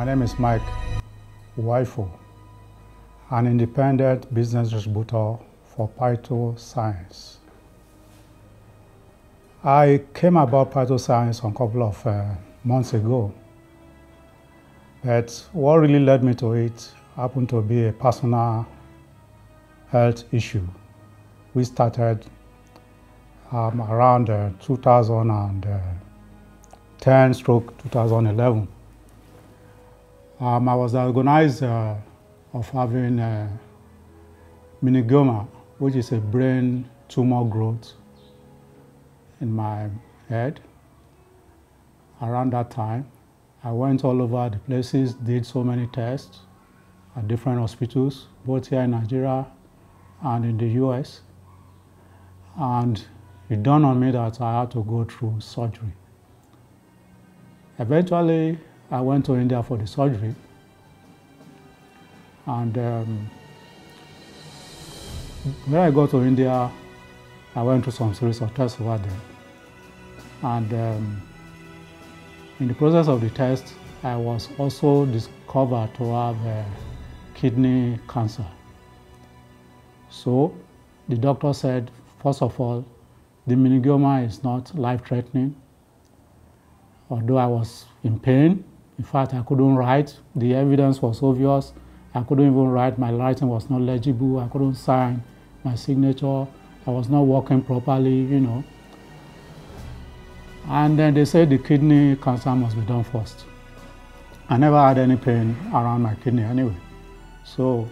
My name is Mike Waifo, an independent business distributor for Science. I came about Science a couple of months ago, but what really led me to it happened to be a personal health issue. We started around 2010/2011. I was diagnosed of having meningioma, which is a brain tumor growth in my head. Around that time, I went all over the places, did so many tests at different hospitals, both here in Nigeria and in the US. And it dawned on me that I had to go through surgery. Eventually, I went to India for the surgery. And when I got to India, I went through some series of tests over there. And in the process of the test, I was also discovered to have kidney cancer. So the doctor said, first of all, the meningioma is not life-threatening. Although I was in pain, in fact, I couldn't write. The evidence was obvious. I couldn't even write. My writing was not legible. I couldn't sign my signature. I was not working properly, you know. And then they said the kidney cancer must be done first. I never had any pain around my kidney anyway. So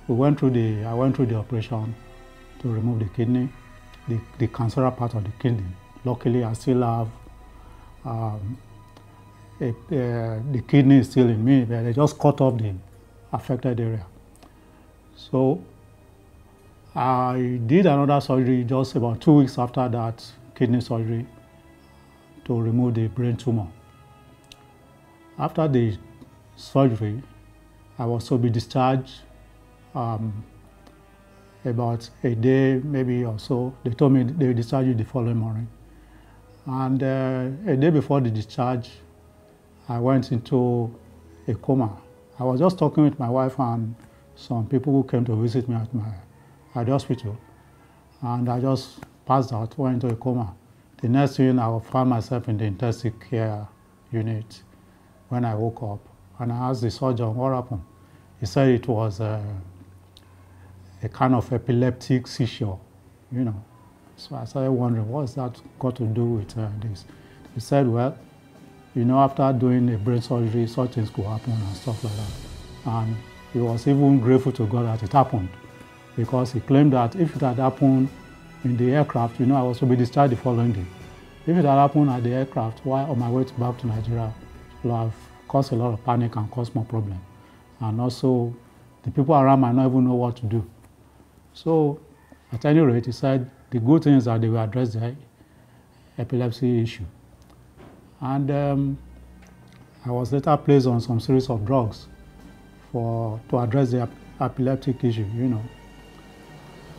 I went through the operation to remove the kidney, the cancerous part of the kidney. Luckily, I still have the kidney is still in me, but they just cut off the affected area. So I did another surgery just about 2 weeks after that kidney surgery to remove the brain tumor. After the surgery, I was to be discharged about a day, maybe or so. They told me they would discharge you the following morning. And a day before the discharge, I went into a coma. I was just talking with my wife and some people who came to visit me at the hospital. And I just passed out, went into a coma. The next thing, I found myself in the intensive care unit when I woke up. And I asked the surgeon, what happened? He said it was a kind of epileptic seizure, you know. So I started wondering, what's that got to do with this? He said, well, you know, after doing a brain surgery, such things could happen and stuff like that. And he was even grateful to God that it happened, because he claimed that if it had happened in the aircraft, you know, I was to be discharged the following day. If it had happened at the aircraft while on my way back to Nigeria, it would have caused a lot of panic and caused more problems. And also, the people around might not even know what to do. So, at any rate, he said the good thing is that they will address the epilepsy issue. And I was later placed on some series of drugs to address the epileptic issue, you know.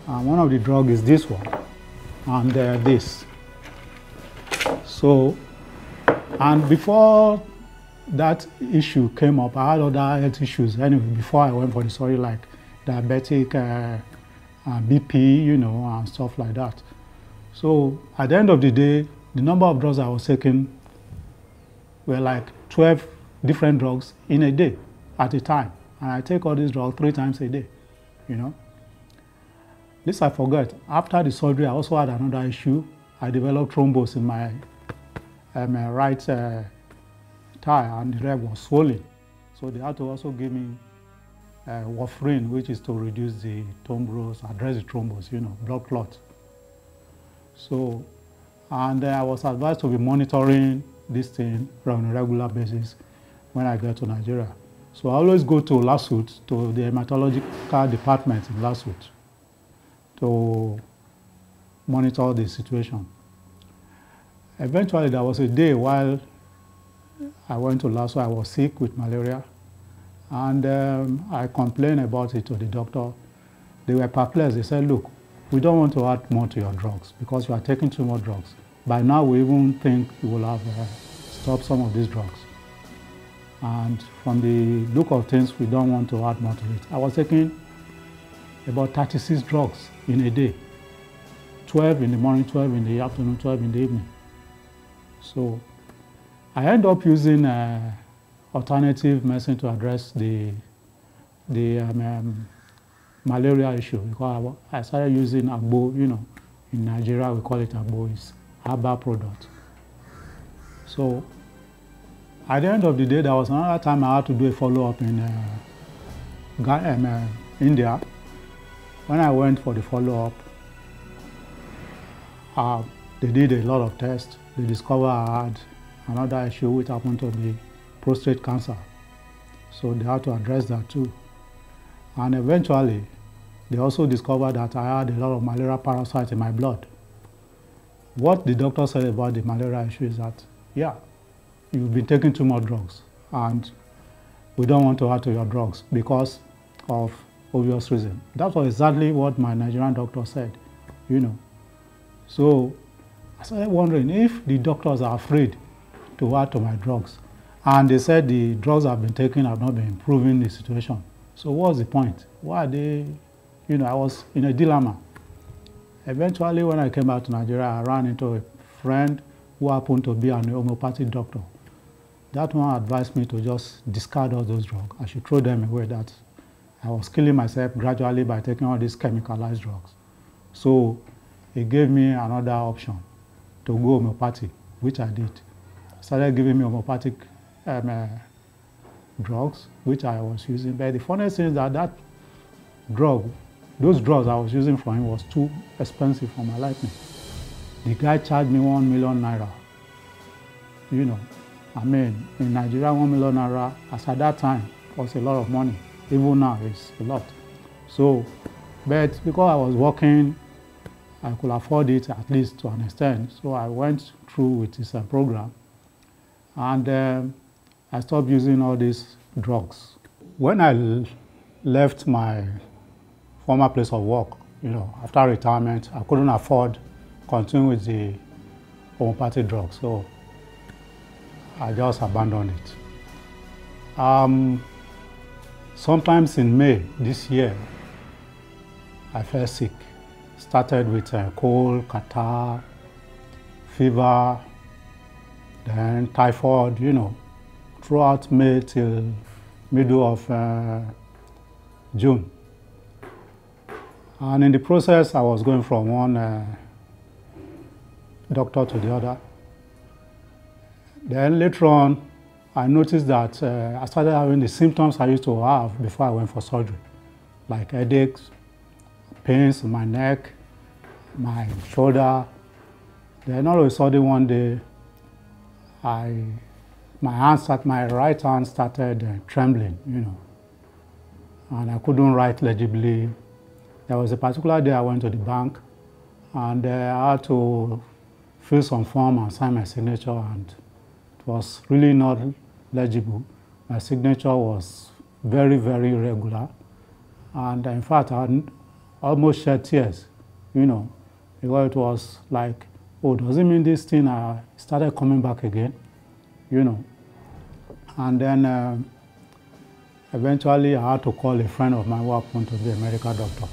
And one of the drugs is this one, and this. So, and before that issue came up, I had other health issues anyway before I went for the surgery, like diabetic, BP, you know, and stuff like that. So at the end of the day, the number of drugs I was taking were like 12 different drugs in a day at a time. And I take all these drugs 3 times a day, you know. This I forgot. After the surgery, I also had another issue. I developed thrombus in my right thigh, and the leg was swollen. So they had to also give me warfarin, which is to reduce the thrombus, address the thrombus, you know, blood clot. So, and I was advised to be monitoring this thing on a regular basis when I get to Nigeria. So I always go to Lasut, to the hematological department in Lasut, to monitor the situation. Eventually, there was a day while I went to Lasut, I was sick with malaria, and I complained about it to the doctor. They were perplexed. They said, look, we don't want to add more to your drugs because you are taking too much drugs. By now, we even think you will have stopped some of these drugs. And from the look of things, we don't want to add more to it. I was taking about 36 drugs in a day. 12 in the morning, 12 in the afternoon, 12 in the evening. So I ended up using alternative medicine to address the malaria issue, because I started using agbo. You know, in Nigeria we call it agbo, it's herbal product. So at the end of the day, there was another time I had to do a follow-up in India. When I went for the follow-up, they did a lot of tests. They discovered I had another issue, which happened to be prostate cancer. So they had to address that too. And eventually, they also discovered that I had a lot of malaria parasites in my blood. What the doctor said about the malaria issue is that, yeah, you've been taking too much drugs, and we don't want to add to your drugs because of obvious reason. That was exactly what my Nigerian doctor said, you know. So I started wondering if the doctors are afraid to add to my drugs. And they said the drugs I've been taking have not been improving the situation. So what's the point? Why are they, you know, I was in a dilemma. Eventually, when I came back to Nigeria, I ran into a friend who happened to be an homeopathic doctor. That one advised me to just discard all those drugs. I should throw them away. That I was killing myself gradually by taking all these chemicalized drugs. So he gave me another option to go homeopathic, which I did. He started giving me homeopathic drugs, which I was using. But the funniest thing is that those drugs I was using for him was too expensive for my liking. The guy charged me 1 million naira. You know, I mean, in Nigeria, 1 million naira, as at that time, was a lot of money. Even now, it's a lot. So, but because I was working, I could afford it at least to an extent. So I went through with this program, and I stopped using all these drugs. When I left my former place of work, you know, after retirement, I couldn't afford continuing with the homeopathic drugs, so I just abandoned it. Sometimes in May this year, I felt sick. Started with cold, catarrh, fever, then typhoid, you know, throughout May till middle of June. And in the process, I was going from one doctor to the other. Then later on, I noticed that I started having the symptoms I used to have before I went for surgery, like headaches, pains in my neck, my shoulder. Then all of a sudden one day, my right hand started trembling, you know, and I couldn't write legibly. There was a particular day I went to the bank, and I had to fill some form and sign my signature, and it was really not legible. My signature was very, very irregular, and in fact, I almost shed tears, you know, because it was like, oh, does it mean this thing started coming back again, you know? And then eventually I had to call a friend of mine who happened to be a medical doctor.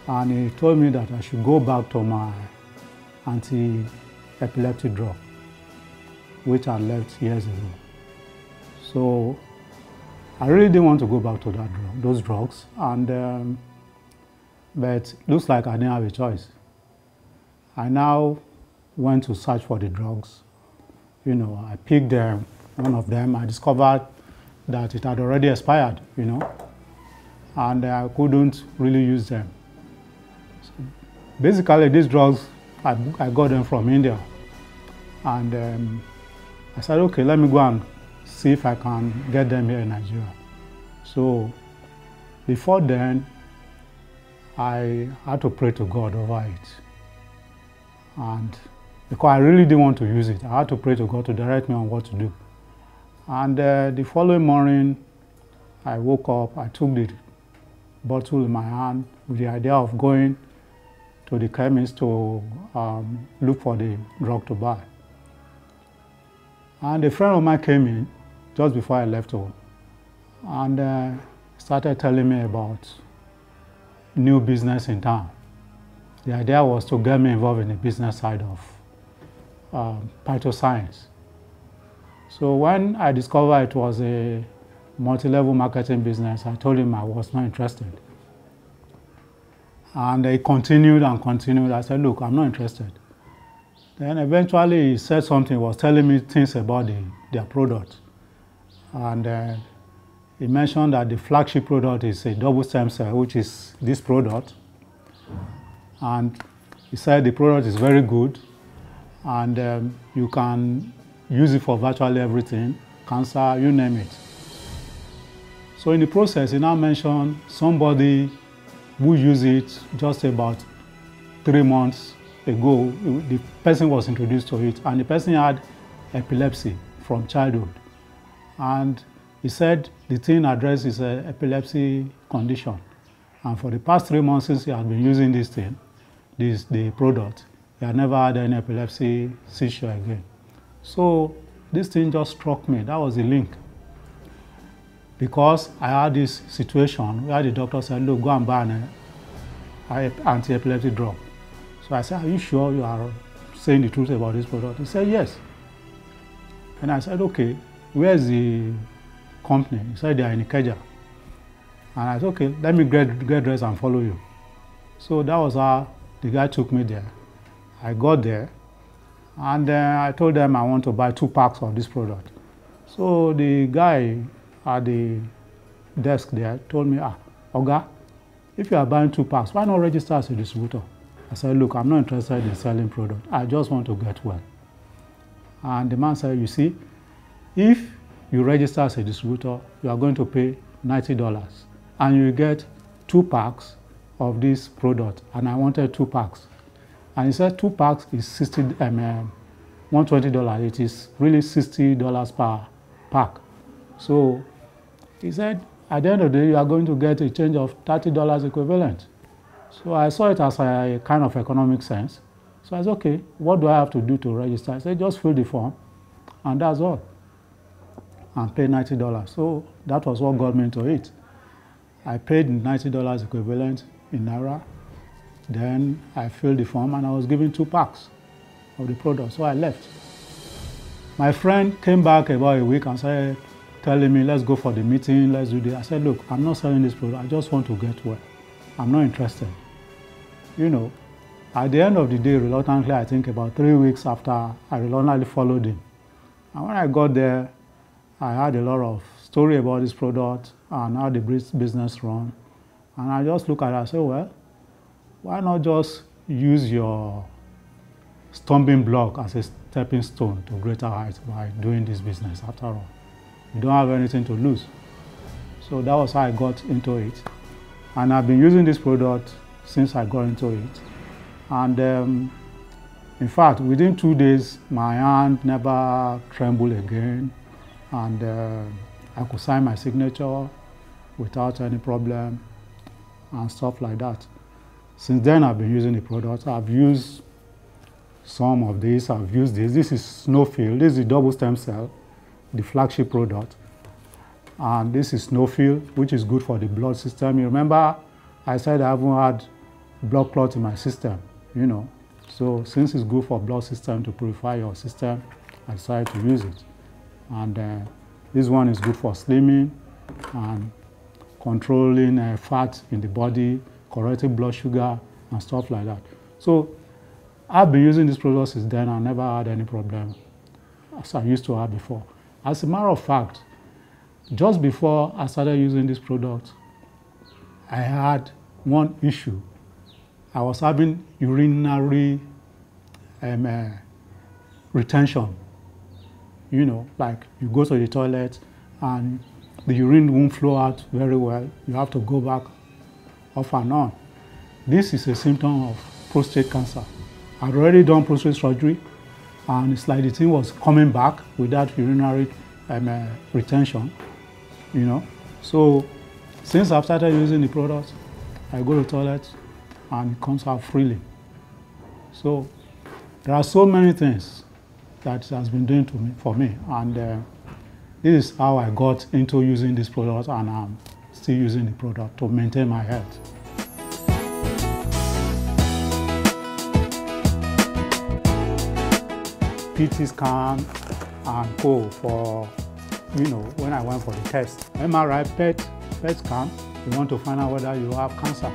And he told me that I should go back to my anti-epileptic drug, which I left years ago. So I really didn't want to go back to those drugs, and but it looks like I didn't have a choice. I now went to search for the drugs. You know, I picked one of them. I discovered that it had already expired, you know, and I couldn't really use them. So basically, these drugs, I got them from India, and I said, okay, let me go and see if I can get them here in Nigeria. So before then, I had to pray to God over it. And because I really didn't want to use it, I had to pray to God to direct me on what to do. And the following morning, I woke up, I took the bottle in my hand with the idea of going to the chemist to look for the drug to buy. And a friend of mine came in just before I left home, and started telling me about new business in town. The idea was to get me involved in the business side of phytoscience. So when I discovered it was a multi-level marketing business, I told him I was not interested. And he continued and continued. I said, look, I'm not interested. Then eventually he said something, he was telling me things about their product. And he mentioned that the flagship product is a double stem cell, which is this product. And he said the product is very good, and you can use it for virtually everything, cancer, you name it. So in the process, he now mentioned somebody who used it just about 3 months ago. The person was introduced to it, and the person had epilepsy from childhood. And he said the thing addresses an epilepsy condition. And for the past 3 months since he had been using this thing, the product, he had never had any epilepsy seizure again. So this thing just struck me. That was the link. Because I had this situation where the doctor said, look, go and buy an anti-epileptic drug. So I said, are you sure you are saying the truth about this product? He said, yes. And I said, okay, where's the company? He said, they are in Ikeja. And I said, okay, let me get dressed and follow you. So that was how the guy took me there. I got there, and I told them I want to buy 2 packs of this product. So the guy at the desk there told me, Oga, if you are buying 2 packs, why not register as a distributor? I said, look, I'm not interested in selling product. I just want to get well. And the man said, you see, if you register as a distributor, you are going to pay $90, and you get 2 packs of this product, and I wanted 2 packs. And he said 2 packs is $120. It is really $60 per pack. So he said, at the end of the day, you are going to get a change of $30 equivalent. So I saw it as a kind of economic sense. So I said, okay, what do I have to do to register? I said, just fill the form, and that's all. And pay $90. So that was what got me into it. I paid $90 equivalent in Naira. Then I filled the form, and I was given 2 packs of the product. So I left. My friend came back about a week and started telling me, let's go for the meeting, let's do this. I said, look, I'm not selling this product. I just want to get well. I'm not interested. You know, at the end of the day, reluctantly, I think about 3 weeks after, I reluctantly followed him. And when I got there, I had a lot of story about this product and how the business run. And I just look at it and say, well, why not just use your stumbling block as a stepping stone to greater heights by doing this business after all? You don't have anything to lose. So that was how I got into it. And I've been using this product since I got into it. And in fact, within 2 days, my hand never trembled again. And I could sign my signature without any problem and stuff like that. Since then, I've been using the product. I've used some of this, I've used this. This is Snowfield. This is the double stem cell, the flagship product. And this is Snowfield, which is good for the blood system. You remember I said I haven't had blood clot in my system, you know. So since it's good for blood system to purify your system, I decided to use it. And this one is good for slimming and controlling fat in the body, correcting blood sugar and stuff like that. So I've been using this product since then. I never had any problem as I used to have before. As a matter of fact, just before I started using this product, I had one issue. I was having urinary retention. You know, like you go to the toilet and the urine won't flow out very well. You have to go back off and on. This is a symptom of prostate cancer. I'd already done prostate surgery, and it's like the thing was coming back with that urinary retention, you know. So since I've started using the product, I go to the toilet and it comes out freely. So there are so many things that it has been doing for me, and This is how I got into using this product, and I'm still using the product to maintain my health. PT scan and go for, when I went for the test. MRI, PET scan, you want to find out whether you have cancer.